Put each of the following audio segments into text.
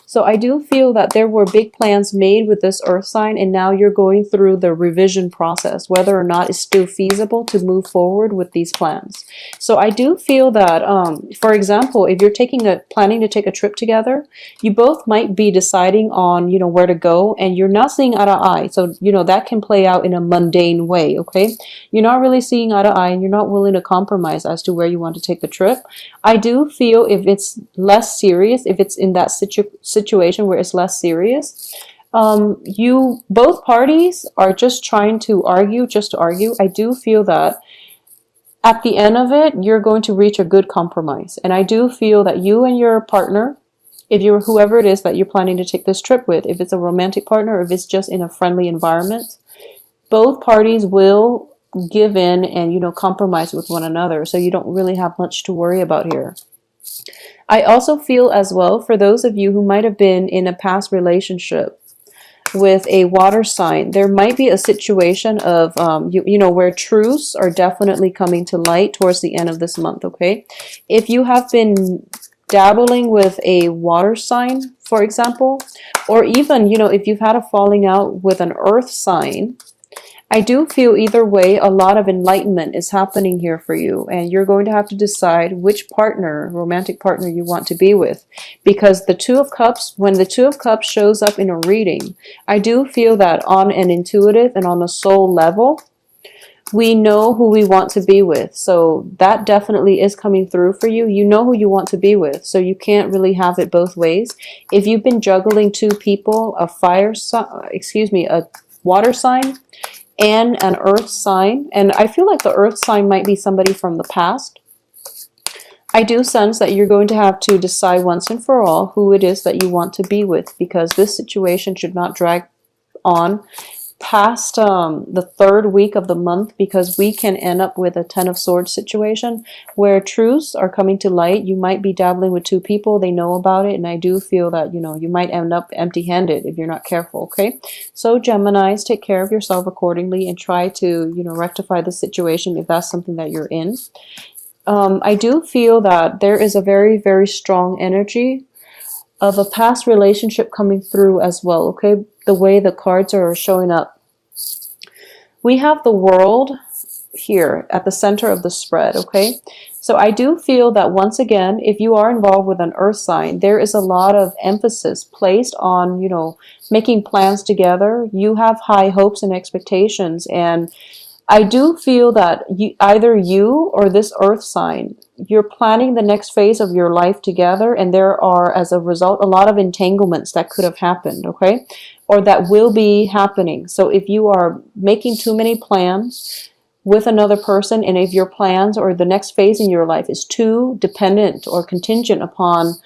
So I do feel that there were big plans made with this earth sign, and now you're going through the revision process, whether or not it's still feasible to move forward with these plans. So I do feel that, for example, if you're planning to take a trip together, you both might be deciding on, where to go, and you're not seeing eye to eye. So, that can play out in a mundane way, okay? You're not really seeing eye to eye, and you're not willing to compromise as to where you want to take the trip. I do feel if it's less serious, if it's in that situation where it's less serious, both parties are just trying to argue, just to argue. I do feel that at the end of it, you're going to reach a good compromise. And I do feel that you and your partner, if you're whoever it is that you're planning to take this trip with, if it's a romantic partner, or if it's just in a friendly environment, both parties will give in and, compromise with one another. So you don't really have much to worry about here. I also feel as well, for those of you who might have been in a past relationship with a water sign, there might be a situation of, where truths are definitely coming to light towards the end of this month, okay? If you have been dabbling with a water sign, for example, or even, if you've had a falling out with an earth sign, I do feel either way, a lot of enlightenment is happening here for you, and you're going to have to decide which partner, romantic partner, you want to be with. Because the Two of Cups, when the Two of Cups shows up in a reading, I do feel that on an intuitive and on a soul level, we know who we want to be with. So that definitely is coming through for you. You know who you want to be with, so you can't really have it both ways. If you've been juggling two people, a water sign and an earth sign, and I feel like the earth sign might be somebody from the past, I do sense that you're going to have to decide once and for all who it is that you want to be with, because this situation should not drag on past the third week of the month, because we can end up with a Ten of Swords situation where truths are coming to light. You might be dabbling with two people, they know about it, and I do feel that, you might end up empty-handed if you're not careful, okay? So Geminis, take care of yourself accordingly and try to, rectify the situation if that's something that you're in. I do feel that there is a very, very strong energy of a past relationship coming through as well, okay? The way the cards are showing up. We have the World here at the center of the spread, okay? So I do feel that once again, if you are involved with an earth sign, there is a lot of emphasis placed on, making plans together. You have high hopes and expectations, and I do feel that either you or this earth sign, you're planning the next phase of your life together, and there are, as a result, a lot of entanglements that could have happened, okay? Or that will be happening. So if you are making too many plans with another person, and if your plans or the next phase in your life is too dependent or contingent upon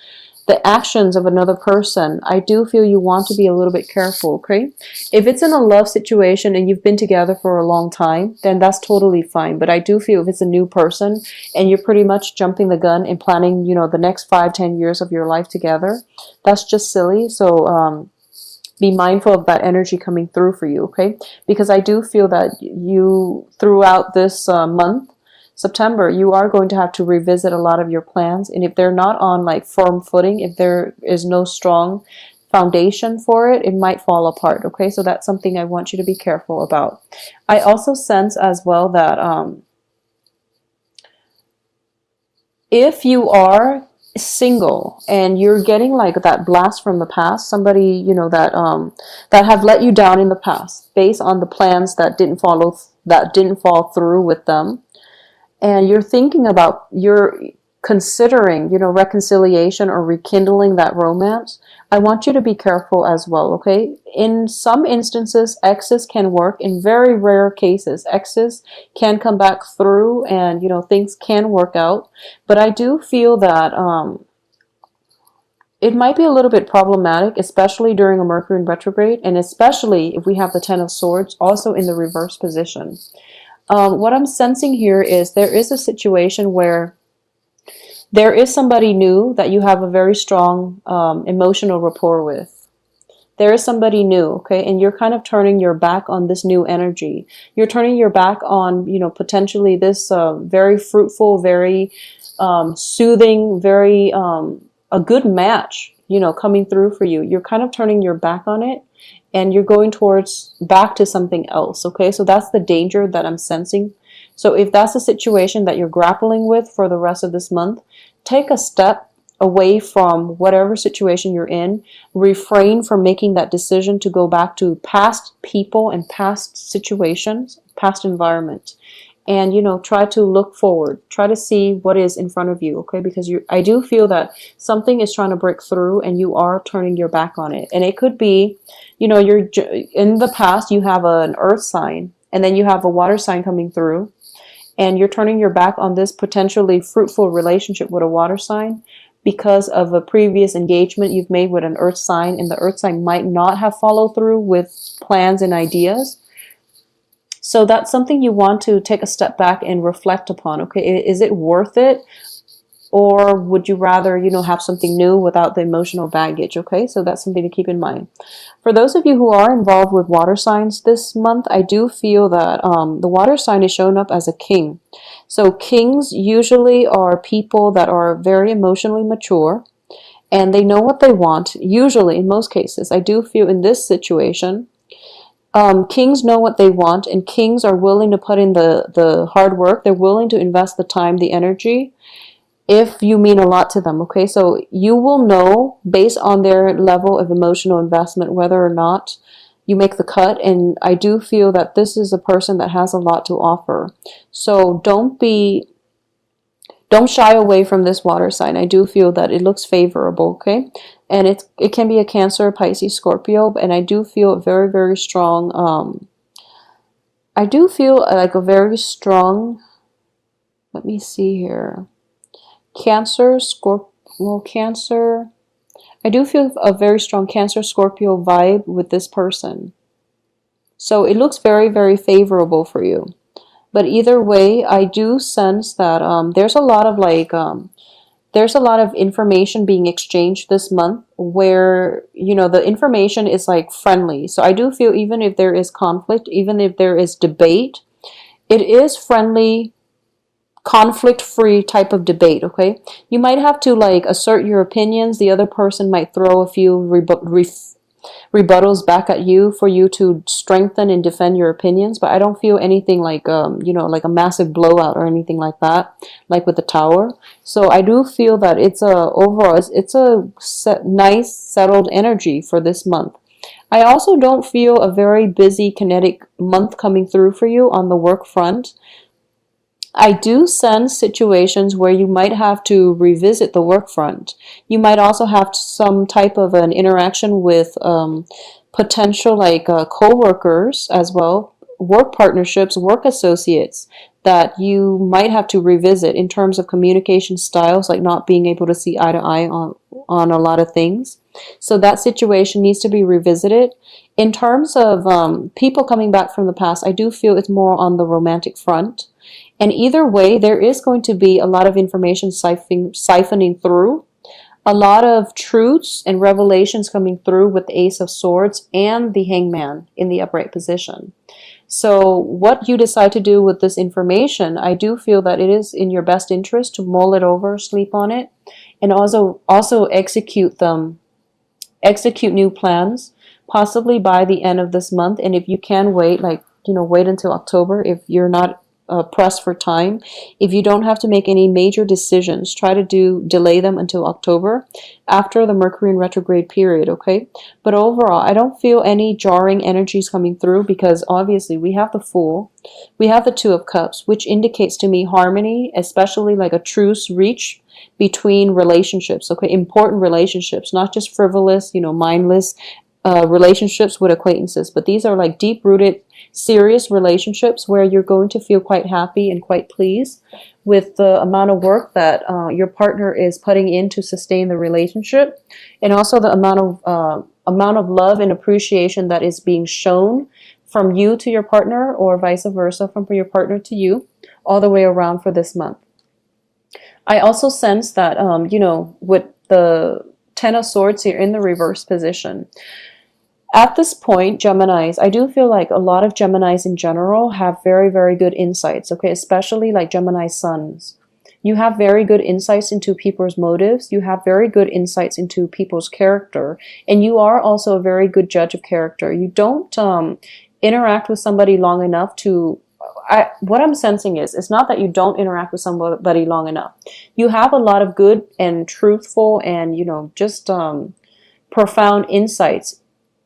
the actions of another person, I do feel you want to be a little bit careful, okay? If it's in a love situation and you've been together for a long time, then that's totally fine. But I do feel if it's a new person and you're pretty much jumping the gun and planning, the next 5-10 years of your life together, that's just silly. So be mindful of that energy coming through for you, okay? Because I do feel that you, throughout this month, September, you are going to have to revisit a lot of your plans, and if they're not on like firm footing, if there is no strong foundation for it, it might fall apart, okay? So that's something I want you to be careful about. I also sense as well that if you are single and you're getting like that blast from the past, somebody that have let you down in the past based on the plans that didn't fall through with them, and you're considering, reconciliation or rekindling that romance, I want you to be careful as well, okay? In some instances, exes can work. In very rare cases, exes can come back through and, things can work out. But I do feel that it might be a little bit problematic, especially during a Mercury in retrograde, and especially if we have the Ten of Swords also in the reverse position. What I'm sensing here is there is a situation where there is somebody new that you have a very strong emotional rapport with. There is somebody new, okay? And you're kind of turning your back on this new energy. You're turning your back on, potentially this very fruitful, very soothing, very a good match, coming through for you, you're kind of turning your back on it and you're going towards back to something else. Okay, so that's the danger that I'm sensing. So if that's the situation that you're grappling with for the rest of this month, take a step away from whatever situation you're in. Refrain from making that decision to go back to past people and past situations, past environment. And try to look forward, try to see what is in front of you. Okay, because I do feel that something is trying to break through and you are turning your back on it. And it could be, you're in the past, you have an earth sign and then you have a water sign coming through, and you're turning your back on this potentially fruitful relationship with a water sign because of a previous engagement you've made with an earth sign, and the earth sign might not have followed through with plans and ideas. So that's something you want to take a step back and reflect upon. Okay, is it worth it? Or would you rather, have something new without the emotional baggage? Okay, so that's something to keep in mind. For those of you who are involved with water signs this month, I do feel that the water sign is showing up as a king. So kings usually are people that are very emotionally mature and they know what they want. Usually, in most cases, I do feel in this situation, kings know what they want, and kings are willing to put in the hard work. They're willing to invest the time, the energy, if you mean a lot to them. Okay, so you will know based on their level of emotional investment whether or not you make the cut. And I do feel that this is a person that has a lot to offer. So don't shy away from this water sign. I do feel that it looks favorable. Okay, and it can be a Cancer, Pisces, Scorpio, and I do feel very, very strong. I do feel like a very strong, let me see here, Cancer, Scorpio, Cancer. I do feel a very strong Cancer, Scorpio vibe with this person. So it looks very, very favorable for you. But either way, I do sense that there's a lot of there's a lot of information being exchanged this month where, the information is like friendly. So I do feel even if there is conflict, even if there is debate, it is friendly, conflict-free type of debate. Okay, you might have to assert your opinions. The other person might throw a few rebuttals back at you for you to strengthen and defend your opinions, but I don't feel anything like like a massive blowout or anything like that, like with the Tower. So I do feel that overall it's a nice settled energy for this month. I also don't feel a very busy kinetic month coming through for you on the work front. I do sense situations where you might have to revisit the work front. You might also have some type of an interaction with potential co-workers as well, work partnerships, work associates that you might have to revisit in terms of communication styles, like not being able to see eye to eye on a lot of things. So that situation needs to be revisited. In terms of people coming back from the past, I do feel it's more on the romantic front. And either way, there is going to be a lot of information siphoning through, a lot of truths and revelations coming through with the Ace of Swords and the Hangman in the upright position. So what you decide to do with this information, I do feel that it is in your best interest to mull it over, sleep on it, and also execute new plans, possibly by the end of this month. And if you can wait, wait until October if you're not pressed for time. If you don't have to make any major decisions, try to delay them until October after the Mercury in retrograde period, okay? But overall, I don't feel any jarring energies coming through because obviously we have the Fool, we have the Two of Cups, which indicates to me harmony, especially like a truce reach between relationships, okay? Important relationships, not just frivolous, mindless relationships with acquaintances, but these are like deep-rooted, serious relationships where you're going to feel quite happy and quite pleased with the amount of work that your partner is putting in to sustain the relationship, and also the amount of love and appreciation that is being shown from you to your partner, or vice versa, from your partner to you, all the way around for this month. I also sense that with the Ten of Swords here in the reverse position, at this point, Geminis, I do feel like a lot of Geminis in general have very, very good insights, okay? Especially like Gemini suns. You have very good insights into people's motives. You have very good insights into people's character. And you are also a very good judge of character. You don't interact with somebody long enough to... what I'm sensing is, it's not that you don't interact with somebody long enough. You have a lot of good and truthful and, just profound insights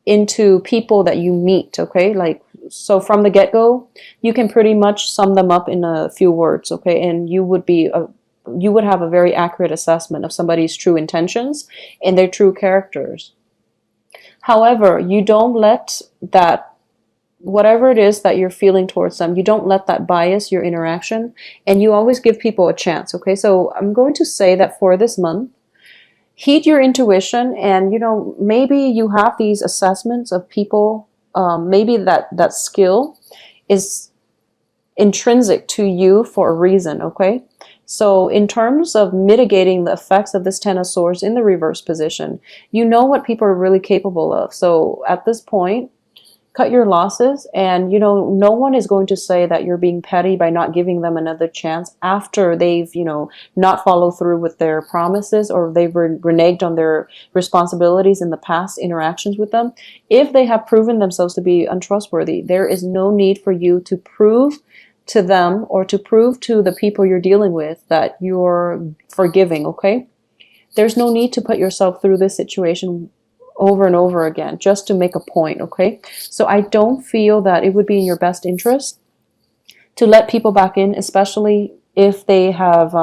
into people that you meet, okay? Like, so from the get-go, you can pretty much sum them up in a few words, okay? And you would have a very accurate assessment of somebody's true intentions and their true characters. However, you don't let that, whatever it is that you're feeling towards them, you don't let that bias your interaction, and you always give people a chance, okay? So I'm going to say that for this month, heed your intuition, and maybe you have these assessments of people. Maybe that skill is intrinsic to you for a reason, okay? So in terms of mitigating the effects of this Ten of Swords in the reverse position, you know what people are really capable of. So at this point, cut your losses, and no one is going to say that you're being petty by not giving them another chance after they've not followed through with their promises, or they've reneged on their responsibilities in the past interactions with them. If they have proven themselves to be untrustworthy, there is no need for you to prove to them or to prove to the people you're dealing with that you're forgiving, okay? There's no need to put yourself through this situation over and over again just to make a point, okay? So I don't feel that it would be in your best interest to let people back in, especially if they have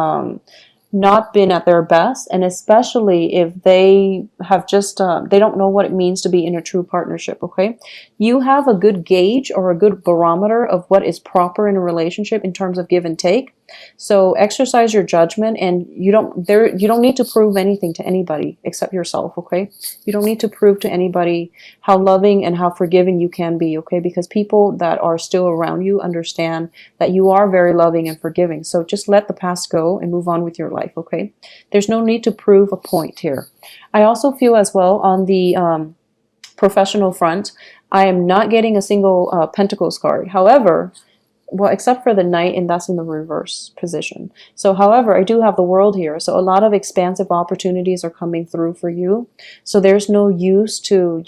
not been at their best, and especially if they have just they don't know what it means to be in a true partnership, okay? You have a good gauge or a good barometer of what is proper in a relationship in terms of give and take. So exercise your judgment, and you don't need to prove anything to anybody except yourself, okay? You don't need to prove to anybody how loving and how forgiving you can be, okay? Because people that are still around you understand that you are very loving and forgiving. So just let the past go and move on with your life, okay? There's no need to prove a point here. I also feel as well on the professional front, I am not getting a single Pentacles card. However, well, except for the Knight, and that's in the reverse position. So, however, I do have the World here. So a lot of expansive opportunities are coming through for you. So there's no use to,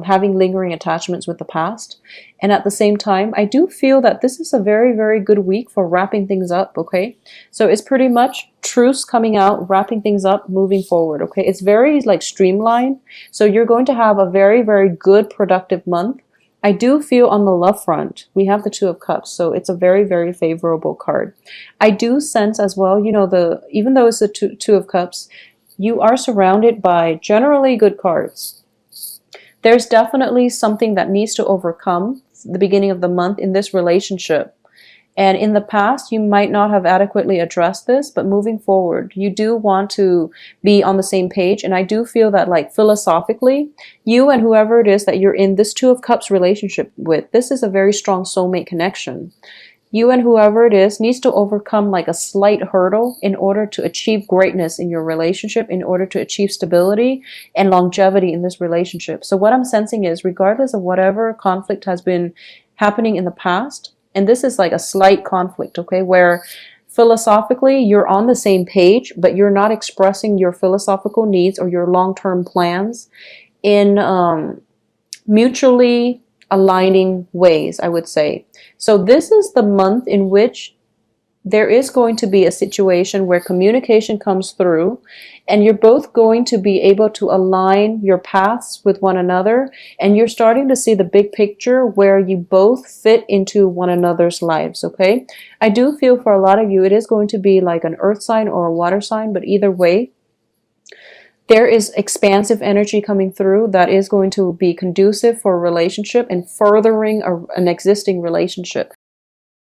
having lingering attachments with the past. And at the same time, I do feel that this is a very, very good week for wrapping things up, okay? So it's pretty much truths coming out, wrapping things up, moving forward, okay? It's very, streamlined. So you're going to have a very, very good, productive month. I do feel on the love front, we have the Two of Cups, so it's a very, very favorable card. I do sense as well, even though it's the Two of Cups, you are surrounded by generally good cards. There's definitely something that needs to overcome the beginning of the month in this relationship. And in the past, you might not have adequately addressed this, but moving forward, you do want to be on the same page. And I do feel that, philosophically, you and whoever it is that you're in this Two of Cups relationship with, this is a very strong soulmate connection. You and whoever it is needs to overcome a slight hurdle in order to achieve greatness in your relationship, in order to achieve stability and longevity in this relationship. So what I'm sensing is, regardless of whatever conflict has been happening in the past, and this is a slight conflict, okay, where philosophically you're on the same page, but you're not expressing your philosophical needs or your long-term plans in mutually aligning ways, I would say. So this is the month in which there is going to be a situation where communication comes through, and you're both going to be able to align your paths with one another, and you're starting to see the big picture where you both fit into one another's lives, okay? I do feel for a lot of you, it is going to be like an earth sign or a water sign, but either way, there is expansive energy coming through that is going to be conducive for a relationship and furthering an existing relationship.